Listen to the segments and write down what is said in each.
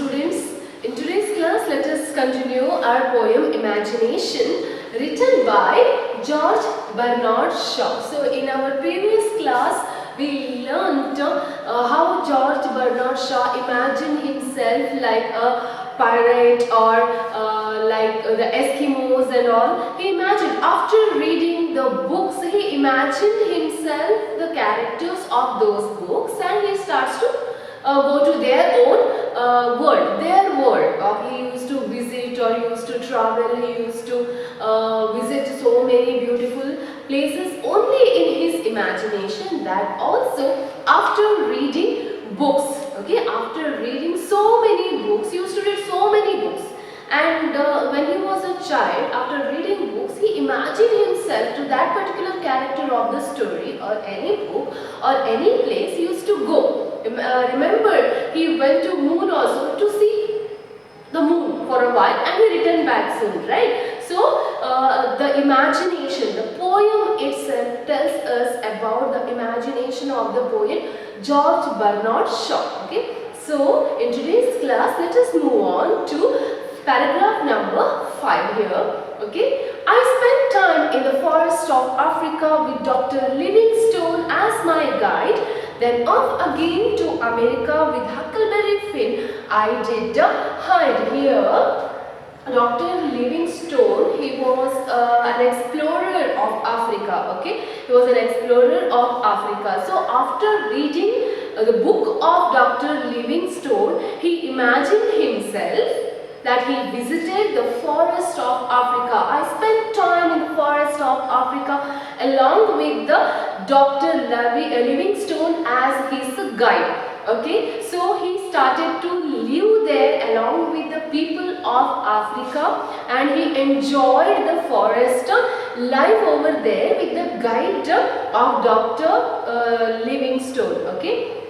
students, in today's class let us continue our poem Imagination, written by George Bernard Shaw. So in our previous class we learned how George Bernard Shaw imagined himself like a pirate or like the Eskimos and all. He imagined, after reading the books, he imagined himself the characters of those books, and he starts to go to their own world, their world. He used to visit, or he used to travel, he used to visit so many beautiful places only in his imagination. That also after reading books, okay, after reading so many books, he used to read so many books. And when he was a child, after reading books, he imagined himself to that particular character of the story or any book or any place he used to go. Remember, he went to moon also to see the moon for a while, and he returned back soon, right? So the imagination, the poem itself tells us about the imagination of the poet George Bernard Shaw. Okay, so in today's class, let us move on to paragraph number 5 here. Okay, I spent time in the forest of Africa with Dr. Livingstone as my guide. Then off again to America with Huckleberry Finn. I did hide here. Dr. Livingstone, he was an explorer of Africa. Okay, he was an explorer of Africa. So after reading the book of Dr. Livingstone, he imagined himself that he visited the forest of Africa. I spent time in the forest of Africa along with the Dr. Livingstone as his guide. Okay, so he started to live there along with the people of Africa, and he enjoyed the forest life over there with the guide of Dr. Livingstone. Okay,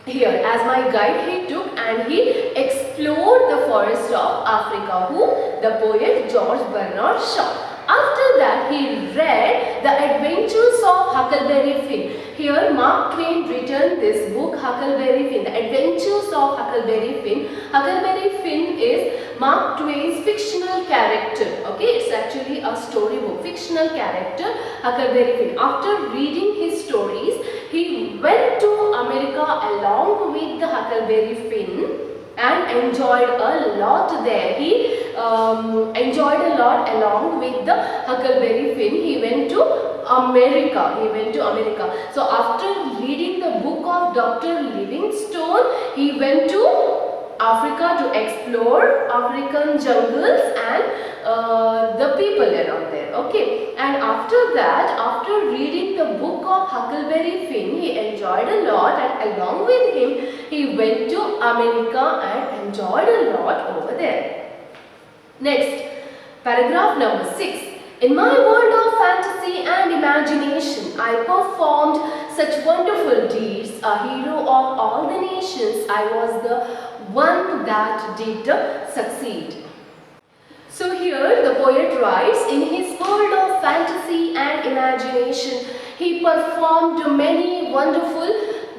here as my guide he took and he explored the forest of Africa. Who? The poet George Bernard Shaw. After that he read The Adventures of Huckleberry Finn. Here Mark Twain written this book, Huckleberry Finn, The Adventures of Huckleberry Finn. Huckleberry Finn is Mark Twain's fictional character. Okay, it's actually a storybook, fictional character, Huckleberry Finn. After reading his stories, he went to America along with the Huckleberry Finn and enjoyed a lot there. He enjoyed a lot along with the Huckleberry Finn. He went to America. So after reading the book of Dr. Livingstone, he went to Africa to explore African jungles and the people around there. Okay, and after that, after reading the book of Huckleberry Finn, he enjoyed a lot, and along with him he went to America and enjoyed a lot over there. Next, paragraph number 6. In my world of fantasy and imagination, I performed such wonderful deeds, a hero of all the nations. I was the one that did succeed. So here the poet writes, in his world of fantasy and imagination, he performed many wonderful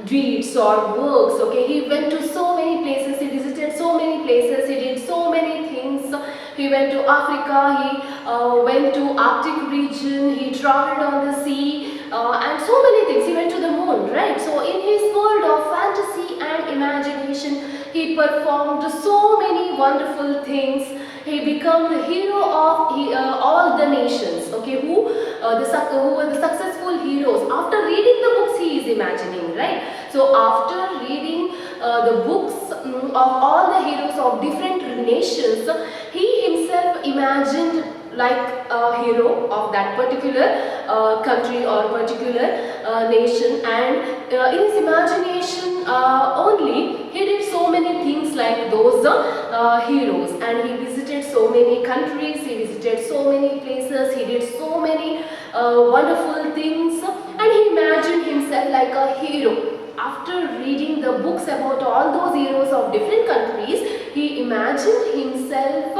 deeds or works. Okay, he went to so many places, he visited so many places, he did so many things. He went to Africa, he went to Arctic region, he traveled on the sea, and so many things. He went to the moon, right? So in his world of fantasy and imagination, he performed so many wonderful things. He became the hero of all the nations. Okay, who were the successful heroes. After reading the books, he is imagining, right? So after reading the books of all the heroes of different nations, he himself imagined like a hero of that particular country or particular nation, and in his imagination only he did so many things like those heroes, and he visited so many countries, he visited so many places, he did so many wonderful things, and he imagined himself like a hero. After reading the books about all those heroes of different countries, he imagined himself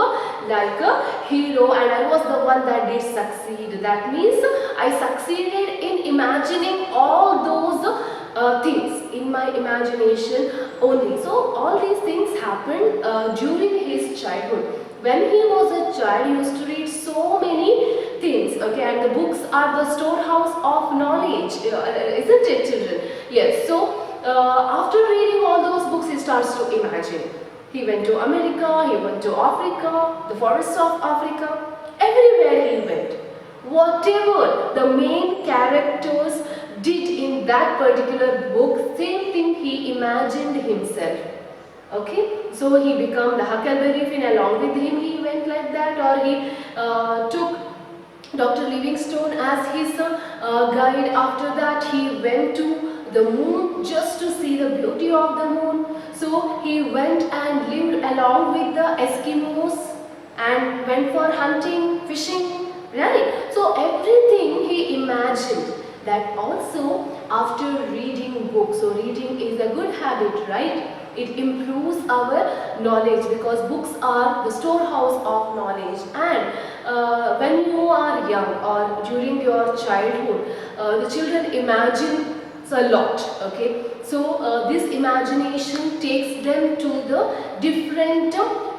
like a hero, and I was the one that did succeed. That means I succeeded in imagining all those things in my imagination only. So all these things happened during his childhood. When he was a child, he used to read so many things, okay, and the books are the storehouse of knowledge, isn't it, children? Yes, so after reading all those books, he starts to imagine. He went to America, he went to Africa, the forests of Africa, everywhere he went. Whatever the main characters did in that particular book, same thing he imagined himself. Okay, so he became the Huckleberry Finn, along with him he went like that, or he took Dr. Livingstone as his guide. After that he went to the moon just to see the beauty of the moon. So he went and lived along with the Eskimos and went for hunting, fishing, right? So everything he imagined. That also after reading books. So reading is a good habit, right? It improves our knowledge because books are the storehouse of knowledge. And when you are young or during your childhood, the children imagine a lot, okay? So this imagination takes them to the different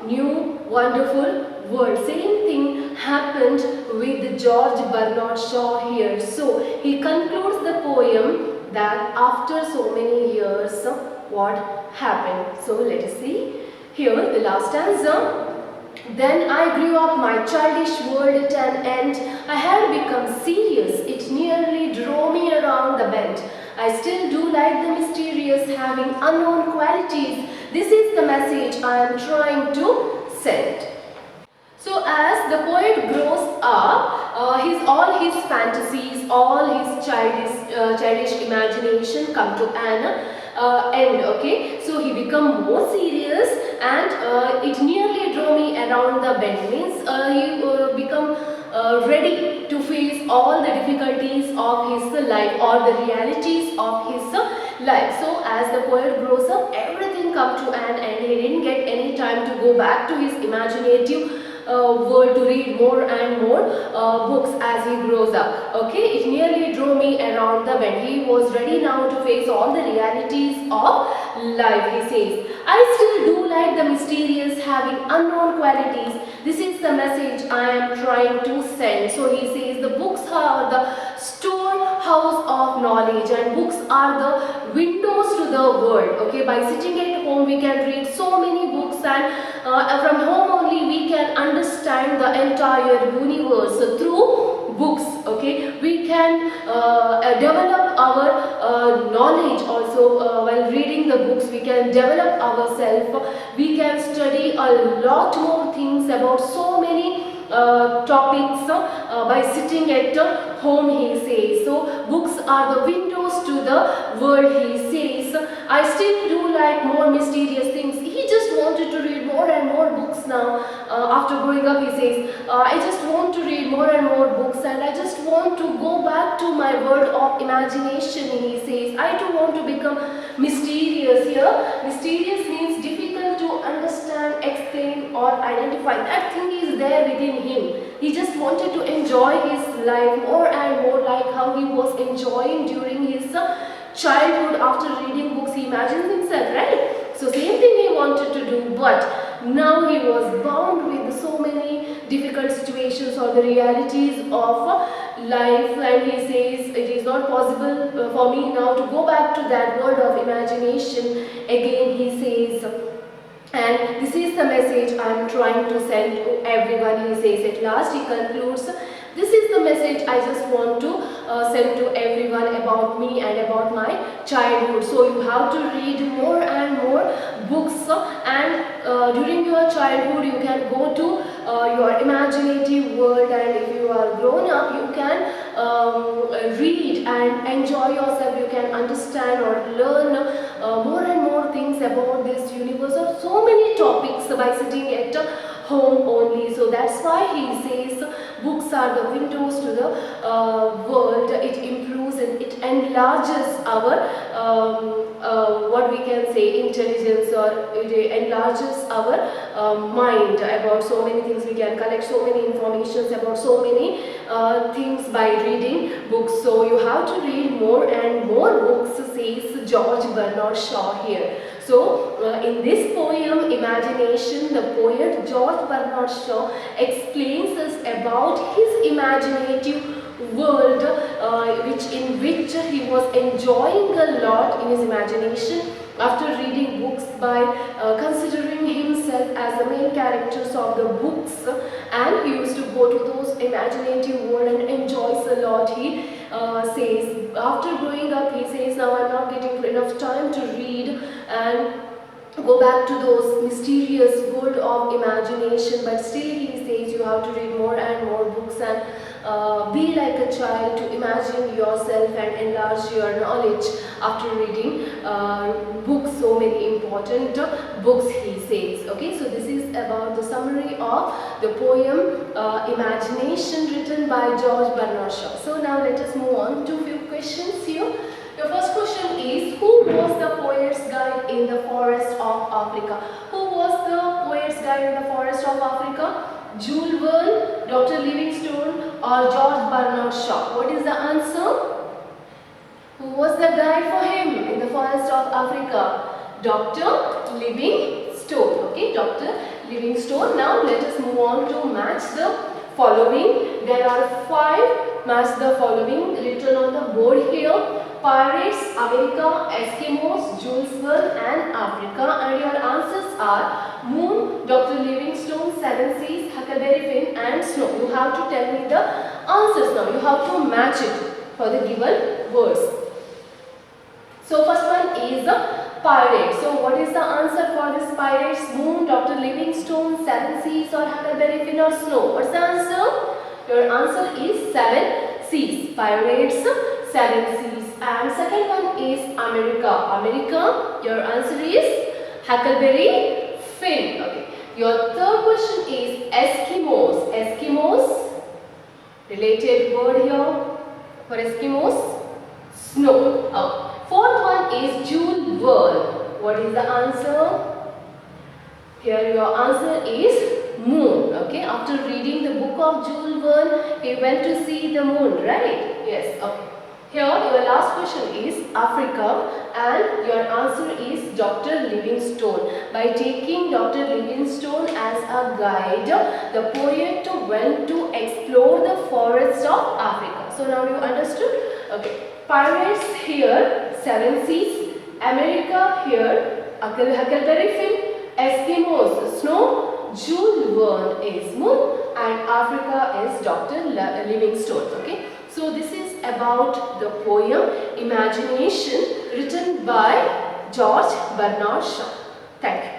new wonderful world. Same thing happened with George Bernard Shaw here. So he concludes the poem that after so many years, what happened. So let us see here the last stanza. Then I grew up, my childish world at an end. I had become serious, it nearly drove me around the bend. I still do like the mysterious, having unknown qualities. This is the message I am trying to send. So as the poet grows up, all his fantasies, all his childish imagination come to an end, okay? So he become more serious and it nearly drove me around the bend. Means he become ready to face all the difficulties of his life or the realities of his life. So as the poet grows up, everything come to an end. He didn't get any time to go back to his imaginative world to read more and more books as he grows up. Okay, it nearly drove me around the bend. He was ready now to face all the realities of life, he says. I still do like the mysterious, having unknown qualities. This is the message I am trying to send. So he says the books are the storehouse of knowledge and books are the windows to the world. Okay, by sitting at home we can read so many books and from home only we can understand the entire universe through books. Okay, we can develop our knowledge also while reading the books. We can develop ourselves. We can study a lot more things about so many topics by sitting at home, he says. So books are the windows to the world, he says. I still do like more mysterious things. He just wanted to read more and more books now. After growing up, he says, I just want to read more and more books and I just want to go back to my world of imagination, he says. I too want to become mysterious here. Mysterious means difficult to understand, explain or identify. That thing is there within him. He just wanted to enjoy his life more and more, like how he was enjoying during his childhood. After reading books, he imagines himself, right? So same thing he wanted to do, but now he was bound with so many difficult situations or the realities of life, and he says it is not possible for me now to go back to that world of imagination again, he says. And this is the message I am trying to send to everyone, he says. At last he concludes, this is the message I just want to send to everyone about me and about my childhood. So you have to read more and more books and during your childhood you can go to your imaginative world, and if you are grown up you can read and enjoy yourself. You can understand or learn more and more things about this universe or so many topics by sitting at home only. So that's why he says books are the windows to the world. It improves and it enlarges our what we can say, intelligence, or it enlarges our mind about so many things. We can collect so many informations about so many things by reading books. So you have to read more and more books, says George Bernard Shaw here. So in this poem Imagination, the poet George Bernard Shaw explains us about his imaginative world in which he was enjoying a lot in his imagination after reading books, by considering himself as the main characters of the books, and he used to go to those imaginative world and enjoys a lot. He says after growing up, he says, now I'm not getting enough time to read and go back to those mysterious world of imagination, but still he says you have to read more and more books and be like a child to imagine yourself and enlarge your knowledge after reading books, so many important books, he says. Okay, so this is about the summary of the poem Imagination, written by George Bernard Shaw. So now let us move on to few questions here. Your first question is, who was the poet's guide in the forest of Africa? Who was the poet's guide in the forest of Africa? Jules Verne, Dr. Livingstone, or George Bernard Shaw? What is the answer? Who was the guide for him in the forest of Africa? Dr. Livingstone. Okay, Dr. Livingstone. Now let us move on to match the following. There are 5 match the following written on the board here. Pirates, America, Eskimos, Jules Verne, and Africa. And your answers are Moon, Dr. Livingstone, Seven Seas, Huckleberry Finn, and Snow. You have to tell me the answers now. You have to match it for the given words. So first one is the pirate. So what is the answer for this pirates? Moon, Dr. Livingstone, Seven Seas, or Huckleberry Finn, or Snow? What's the answer? Your answer is Seven Seas. Pirates, Seven Seas. And second one is America. America, your answer is Huckleberry Finn. Okay. Your third question is Eskimos. Eskimos, related word here for Eskimos, snow. Oh. Fourth one is Jules Verne. What is the answer? Here your answer is moon. Okay. After reading the book of Jules Verne, he went to see the moon, right? Yes. Okay. Here your last question is Africa, and your answer is Dr. Livingstone. By taking Dr. Livingstone as a guide, the poet went to explore the forests of Africa. So now you understood? Okay. Pirates here, Seven Seas. America here, Huckleberry Finn. Eskimos, snow. Jules Verne is moon, and Africa is Dr. Livingstone. Okay. So this is about the poem Imagination, written by George Bernard Shaw. Thank you.